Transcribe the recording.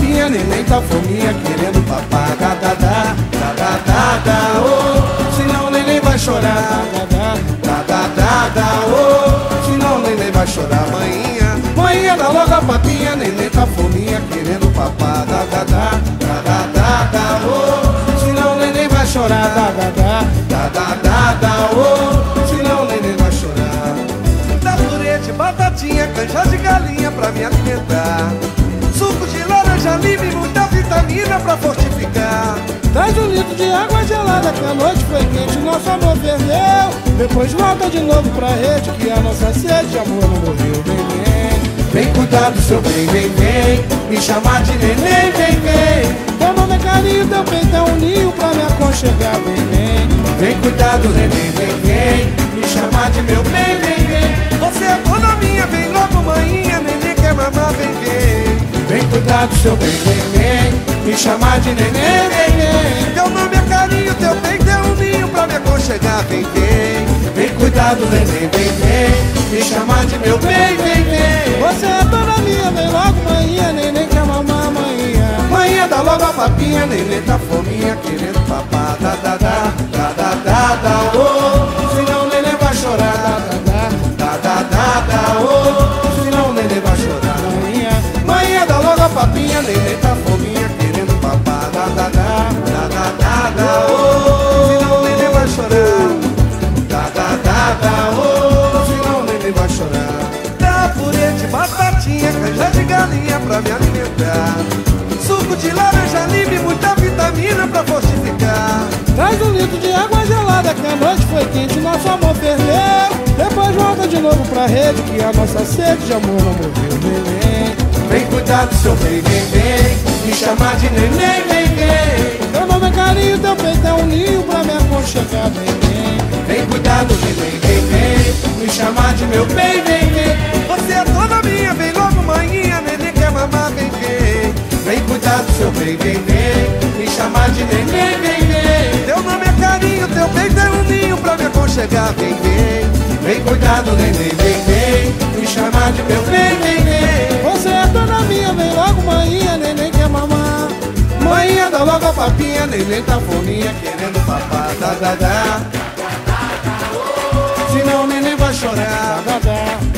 papinha, neném tá fominha, querendo papar. Dá, dá, dá, dá, dá, dá, dá, oh, senão o neném vai chorar. Dá, dá, dá, dá, dá, oh, senão o neném vai chorar. Maninha, maninha, dá logo a papinha, neném tá fominha, querendo papar. Dá, dá, dá, dá, dá, dá, dá, oh, senão o neném vai chorar. Dá, dá, dá, dá, dá, dá, dá, oh, senão o neném vai chorar. Dá purê de batatinha, canja de galinha pra me alimentar. Suco de laranja, lime, muita vitamina pra fortificar. Traz 1 litro de água gelada que a noite foi quente, nosso amor perdeu. Depois volta de novo pra rede que a nossa sede de amor não morreu. Vem, vem, vem cuidar do seu bem, vem, vem, me chamar de neném, vem, vem. Teu nome é carinho, teu peito é um ninho pra me aconchegar. Vem, vem, vem cuidar do neném, vem, vem, me chamar de meu bem, vem, vem. Você é dona minha, vem logo maninha, neném quer mamar, vem, vem. Vem cuidar do seu bem, vem, vem, me chamar de neném, vem, vem. Teu nome é carinho, teu peito é um ninho pra me aconchegar, vem, vem. Vem cuidar do neném, vem, vem, me chamar de meu bem, vem, vem. Você é dona minha, vem logo maninha, neném quer mamar, maninha. Maninha, dá logo a papinha, neném tá fominha, querendo papar. Dá, dá, dá, dá, dá, dá, dá, oh, senão o neném vai chorar. Dá, dá, dá, dá, dá, oh, senão o neném vai chorar. Maninha, dá logo a papinha, neném tá fominha, querendo papar. Dá, dá, dá, dá, dá, dá, dá, oh, senão o neném vai chorar. Dá, dá, dá, dá, oh, senão o neném vai chorar. Dá purê de batatinha, canja de galinha pra me alimentar. Suco de laranja, lime, muita vitamina pra fortificar. Traz 1 litro de água gelada que a noite foi quente, nosso amor perdeu. Depois volta de novo pra rede que a nossa sede de amor não morreu. Vem, vem, vem cuidar do seu bem, vem, vem, me chamar de neném, vem, vem. Teu nome é carinho, teu peito é um ninho pra me aconchegar. Vem, vem, vem cuidar do neném, vem, vem, me chamar de meu bem, vem, vem. Você é dona minha, vem logo maninha, neném quer mamar, vem, vem. Vem cuidar do seu bem, vem, vem, me chamar de neném, vem, vem. Teu nome é carinho, teu peito é um ninho pra me aconchegar, vem, vem. Vem cuidar do neném, vem, vem, me chamar de meu bem, vem, vem. Você é dona minha, vem logo maninha, neném quer mamar. Maninha, dá logo a papinha, neném tá fominha, querendo papar. Dá, dá, dá, senão o neném vai chorar. Dá, dá, dá.